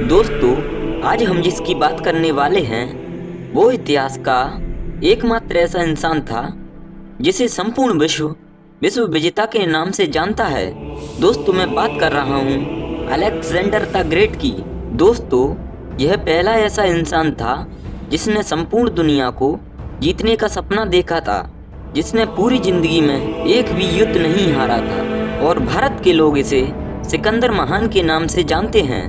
दोस्तों, आज हम जिसकी बात करने वाले हैं वो इतिहास का एकमात्र ऐसा इंसान था जिसे संपूर्ण विश्व विजेता के नाम से जानता है। दोस्तों, मैं बात कर रहा हूँ अलेक्जेंडर द ग्रेट की। दोस्तों, यह पहला ऐसा इंसान था जिसने संपूर्ण दुनिया को जीतने का सपना देखा था, जिसने पूरी जिंदगी में एक भी युद्ध नहीं हारा था और भारत के लोग इसे सिकंदर महान के नाम से जानते हैं।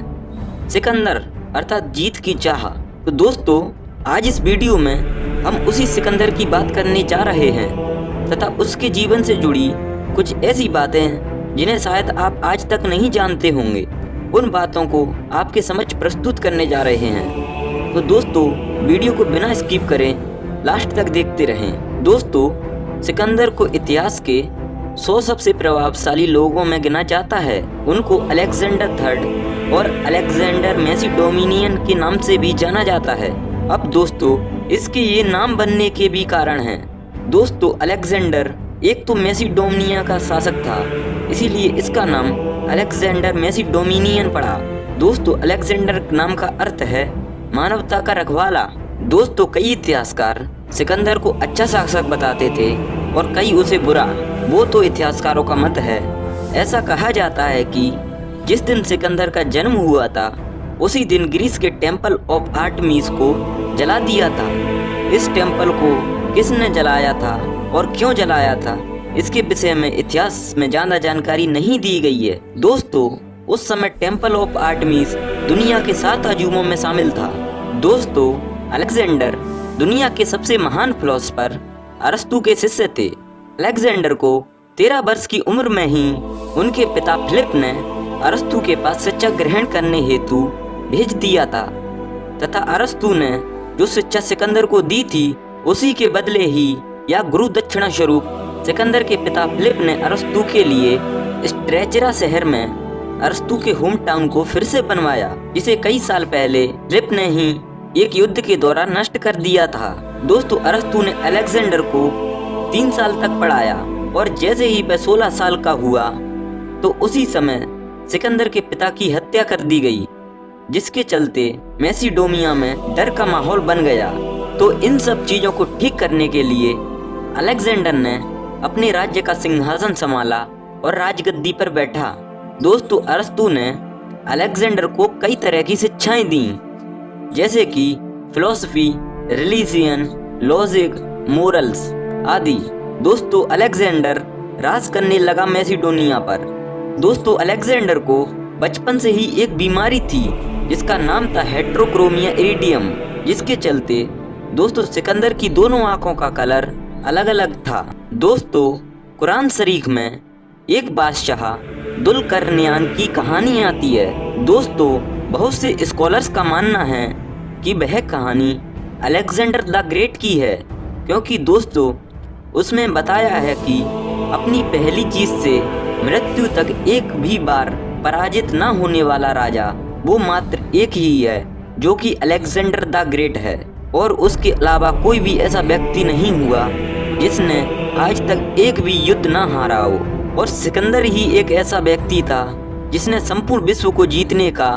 सिकंदर अर्थात जीत की चाह। तो दोस्तों, आज इस वीडियो में हम उसी सिकंदर की बात करने जा रहे हैं तथा उसके जीवन से जुड़ी कुछ ऐसी बातें जिन्हें शायद आप आज तक नहीं जानते होंगे, उन बातों को आपके समक्ष प्रस्तुत करने जा रहे हैं। तो दोस्तों, वीडियो को बिना स्किप करें लास्ट तक देखते रहें। दोस्तों, सिकंदर को इतिहास के 100 सबसे प्रभावशाली लोगों में गिना जाता है। उनको अलेक्जेंडर थर्ड और अलेक्जेंडर मैसिडोनियन के नाम से भी जाना जाता है। अब दोस्तों, इसके ये नाम बनने के भी कारण हैं। दोस्तों, अलेक्जेंडर एक तो मैसिडोनिया का शासक था, इसीलिए इसका नाम अलेक्जेंडर मैसिडोनियन पड़ा। दोस्तों, अलेक्जेंडर नाम का अर्थ है मानवता का रखवाला। दोस्तों, कई इतिहासकार सिकंदर को अच्छा शासक बताते थे और कई उसे बुरा। वो तो इतिहासकारों का मत है। ऐसा कहा जाता है कि जिस दिन सिकंदर का जन्म हुआ था उसी दिन ग्रीस के टेम्पल ऑफ आर्टेमिस को जला दिया था। इस टेम्पल को किसने जलाया था और क्यों जलाया था, इसके विषय में इतिहास में ज़्यादा जानकारी नहीं दी गई है। दोस्तों, उस समय टेम्पल ऑफ आर्टेमिस दुनिया के 7 अजूबों में शामिल था। दोस्तों, अलेक्जेंडर दुनिया के सबसे महान फिलोसोफर अरस्तु के शिष्य थे। अलेक्जेंडर को 13 वर्ष की उम्र में ही उनके पिता फिलिप ने अरस्तु के पास शिक्षा ग्रहण करने हेतु भेज दिया था तथा अरस्तु ने जो शिक्षा सिकंदर को दी थी उसी के बदले ही या गुरु दक्षिणा स्वरूप सिकंदर के पिता फिलिप ने अरस्तु के लिए स्ट्रेचरा शहर में अरस्तु के होम टाउन को फिर से बनवाया, जिसे कई साल पहले फिलिप ने ही एक युद्ध के दौरान नष्ट कर दिया था। दोस्तों, अरस्तु ने अलेक्जेंडर को 3 साल तक पढ़ाया और जैसे ही वह 16 साल का हुआ तो उसी समय सिकंदर के पिता की हत्या कर दी गई, जिसके चलते मैसिडोनिया में डर का माहौल बन गया। तो इन सब चीज़ों को ठीक करने के लिए अलेक्जेंडर ने अपने राज्य का सिंहासन संभाला और राजगद्दी पर बैठा। दोस्तों, अरस्तु ने अलेक्जेंडर को कई तरह की शिक्षाएं दी, जैसे कि फिलोसफी, रिलीजियन, लॉजिक, मोरल्स आदि। दोस्तों, अलेक्जेंडर राज करने लगा मैसिडोनिया पर। दोस्तों, अलेक्जेंडर को बचपन से ही एक बीमारी थी जिसका नाम था हेट्रोक्रोमिया इरिडियम, जिसके चलते दोस्तों सिकंदर की दोनों आंखों का कलर अलग अलग था। दोस्तों, कुरान शरीफ में एक बादशाह दुलकरनैन की कहानी आती है। दोस्तों, बहुत से स्कॉलर्स का मानना है कि वह कहानी अलेक्जेंडर द ग्रेट की है, क्योंकि दोस्तों उसमें बताया है कि अपनी पहली जीत से मृत्यु तक एक भी बार पराजित न होने वाला राजा वो मात्र एक ही है, जो कि अलेक्जेंडर द ग्रेट है, और उसके अलावा कोई भी ऐसा व्यक्ति नहीं हुआ जिसने आज तक एक भी युद्ध न हारा हो। और सिकंदर ही एक ऐसा व्यक्ति था जिसने संपूर्ण विश्व को जीतने का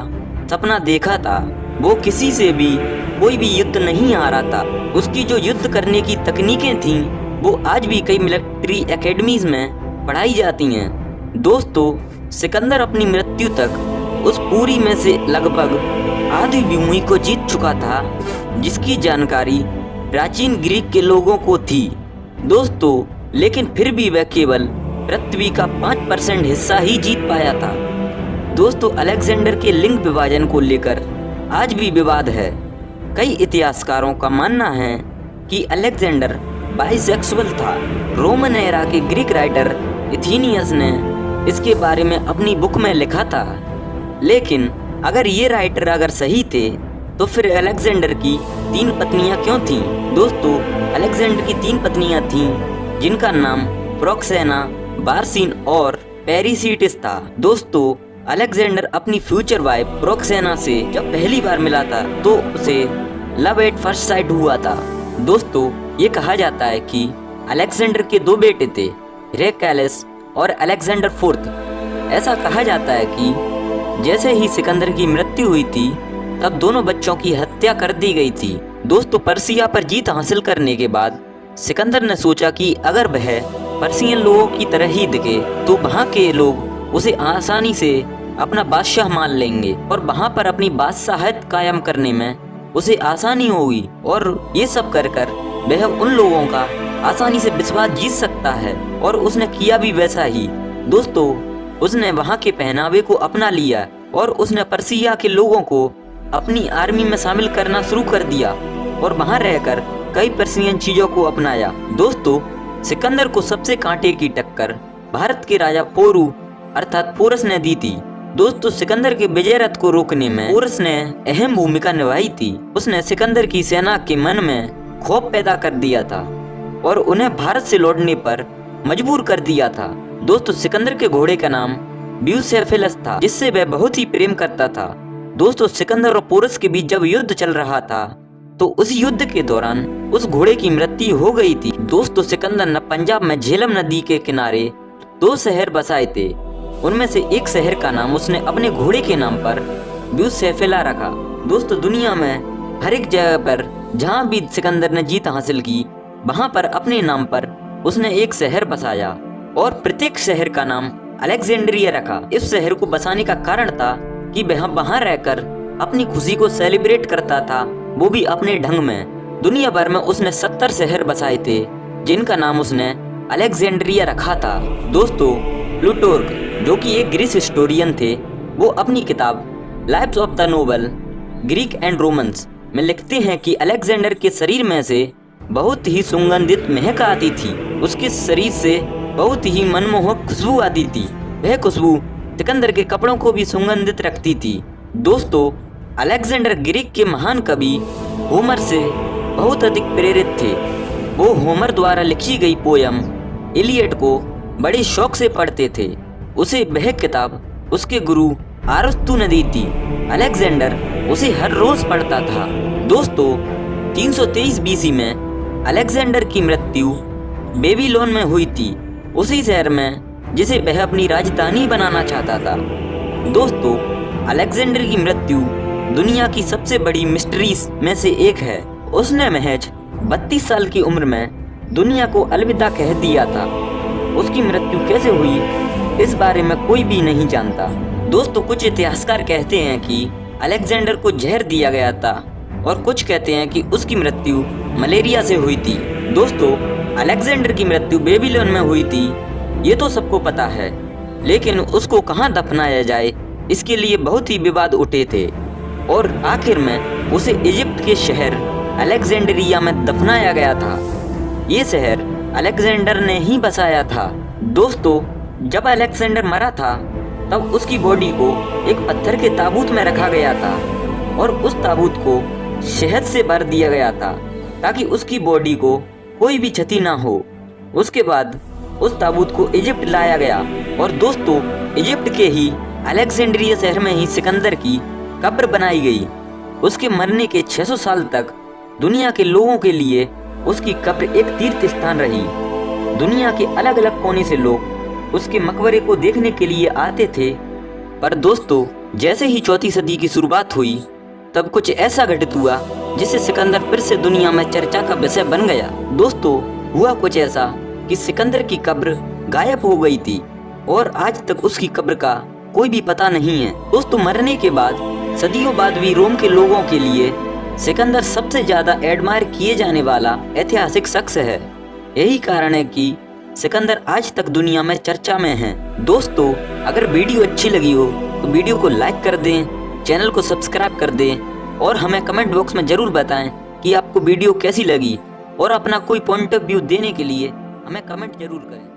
सपना देखा था। वो किसी से भी कोई भी युद्ध नहीं हारा था। उसकी जो युद्ध करने की तकनीकें थीं वो आज भी कई मिलिट्री एकेडमीज में पढ़ाई जाती हैं। दोस्तों, सिकंदर अपनी मृत्यु तक उस पूरी में से लगभग आधी भूमि को जीत चुका था, जिसकी जानकारी प्राचीन ग्रीक के लोगों को थी। दोस्तों, लेकिन फिर भी वह केवल पृथ्वी का 5% हिस्सा ही जीत पाया था। दोस्तों, अलेक्जेंडर के लिंग विभाजन को लेकर आज भी विवाद है। कई इतिहासकारों का मानना है कि अलेक्जेंडर बाइसेक्सुअल था। रोमन एरा के ग्रीक राइटर एथेनियस ने इसके बारे में अपनी बुक में लिखा था। लेकिन अगर ये राइटर अगर सही थे तो फिर अलेक्जेंडर की 3 पत्नियां क्यों थीं? दोस्तों, अलेक्जेंडर की 3 पत्नियां थीं जिनका नाम प्रोक्सेना, बारसीन और पेरिसिटिस था। दोस्तों, अलेक्जेंडर अपनी फ्यूचर वाइफ प्रोक्सेना से जब पहली बार मिला था तो उसे लव एट फर्स्ट साइट हुआ था। दोस्तों, ये कहा जाता है कि अलेक्जेंडर के 2 बेटे थे, हेराक्लियस और अलेक्जेंडर फोर्थ। ऐसा कहा जाता है कि जैसे ही सिकंदर की मृत्यु हुई थी तब दोनों बच्चों की हत्या कर दी गई थी। दोस्तों, पर्सिया पर जीत हासिल करने के बाद सिकंदर ने सोचा कि अगर वह पर्सियन लोगों की तरह ही दिखे तो वहाँ के लोग उसे आसानी से अपना बादशाह मान लेंगे और वहाँ पर अपनी बादशाहत कायम करने में उसे आसानी होगी और ये सब कर कर वह उन लोगों का आसानी से विश्वास जीत सकता है। और उसने किया भी वैसा ही। दोस्तों, उसने वहाँ के पहनावे को अपना लिया और उसने पर्सिया के लोगों को अपनी आर्मी में शामिल करना शुरू कर दिया और वहाँ रहकर कई पर्सियन चीजों को अपनाया। दोस्तों, सिकंदर को सबसे कांटे की टक्कर भारत के राजा पोरू अर्थात पोरस ने दी थी। दोस्तों, सिकंदर के विजय रथ को रोकने में पोरस ने अहम भूमिका निभाई थी। उसने सिकंदर की सेना के मन में खौफ पैदा कर दिया था और उन्हें भारत से लौटने पर मजबूर कर दिया था। दोस्तों, सिकंदर के घोड़े का नाम ब्यूसेफेलस था, जिससे वह बहुत ही प्रेम करता था। दोस्तों, सिकंदर और पोरस के बीच जब युद्ध चल रहा था तो उस युद्ध के दौरान उस घोड़े की मृत्यु हो गई थी। दोस्तों, सिकंदर ने पंजाब में झेलम नदी के किनारे 2 शहर बसाए थे। उनमें से एक शहर का नाम उसने अपने घोड़े के नाम पर ब्यूसेफेला रखा। दोस्तों, दुनिया में हर एक जगह पर जहाँ भी सिकंदर ने जीत हासिल की वहाँ पर अपने नाम पर उसने एक शहर बसाया और प्रत्येक शहर का नाम अलेक्जेंड्रिया रखा। इस शहर को बसाने का कारण था कि वह वहाँ रहकर अपनी खुशी को सेलिब्रेट करता था, वो भी अपने ढंग में। दुनिया भर में उसने 70 शहर बसाए थे जिनका नाम उसने अलेक्जेंड्रिया रखा था। दोस्तों, प्लूटार्क जो कि एक ग्रीस हिस्टोरियन थे, वो अपनी किताब Lives of the Noble Greeks and Romans में लिखते हैं कि अलेक्जेंडर के शरीर में से बहुत ही सुगंधित महक आती थी। उसके शरीर से बहुत ही मनमोहक खुशबू आती थी। वह खुशबू सिकंदर के कपड़ों को भी सुगंधित रखती थी। दोस्तों, अलेक्जेंडर ग्रीक के महान कवि होमर से बहुत अधिक प्रेरित थे। वो होमर द्वारा लिखी गई पोयम इलियड को बड़े शौक से पढ़ते थे। उसे वह किताब उसके गुरु अरस्तु ने दी थी। अलेक्जेंडर उसे हर रोज पढ़ता था। दोस्तों, 323 बीसी में अलेक्जेंडर की मृत्यु बेबीलोन में हुई थी, उसी शहर में जिसे वह अपनी राजधानी बनाना चाहता था। दोस्तों, अलेक्जेंडर की मृत्यु दुनिया की सबसे बड़ी मिस्ट्रीज में से एक है। उसने महज 32 साल की उम्र में दुनिया को अलविदा कह दिया था। उसकी मृत्यु कैसे हुई इस बारे में कोई भी नहीं जानता। दोस्तों, कुछ इतिहासकार कहते हैं कि अलेक्जेंडर को जहर दिया गया था और कुछ कहते हैं कि उसकी मृत्यु मलेरिया से हुई थी। दोस्तों, अलेक्जेंडर की मृत्यु बेबीलोन में हुई थी, ये तो सबको पता है, लेकिन उसको कहाँ दफनाया जाए इसके लिए बहुत ही विवाद उठे थे और आखिर में उसे इजिप्ट के शहर अलेक्जेंड्रिया में दफनाया गया था। ये शहर अलेक्जेंडर ने ही बसाया था। दोस्तों, जब अलेक्जेंडर मरा था तब उसकी बॉडी को एक पत्थर के ताबूत में रखा गया था और उस ताबूत को शहद से भर दिया गया था ताकि उसकी बॉडी को कोई भी क्षति ना हो। उसके बाद उस ताबूत को इजिप्ट लाया गया और दोस्तों, इजिप्ट के ही अलेक्जेंड्रिया शहर में ही सिकंदर की कब्र बनाई गई। उसके मरने के 600 साल तक दुनिया के लोगों के लिए उसकी कब्र एक तीर्थ स्थान रही। दुनिया के अलग अलग कोने से लोग उसके मकबरे को देखने के लिए आते थे। पर दोस्तों, जैसे ही 4वीं सदी की शुरुआत हुई तब कुछ ऐसा घटित हुआ जिससे सिकंदर फिर से दुनिया में चर्चा का विषय बन गया। दोस्तों, हुआ कुछ ऐसा कि सिकंदर की कब्र गायब हो गई थी और आज तक उसकी कब्र का कोई भी पता नहीं है। दोस्तों, मरने के बाद सदियों बाद भी रोम के लोगों के लिए सिकंदर सबसे ज्यादा एडमायर किए जाने वाला ऐतिहासिक शख्स है। यही कारण है कि सिकंदर आज तक दुनिया में चर्चा में है। दोस्तों, अगर वीडियो अच्छी लगी हो तो वीडियो को लाइक कर दें, चैनल को सब्सक्राइब कर दें और हमें कमेंट बॉक्स में जरूर बताएं कि आपको वीडियो कैसी लगी और अपना कोई पॉइंट ऑफ व्यू देने के लिए हमें कमेंट जरूर करें।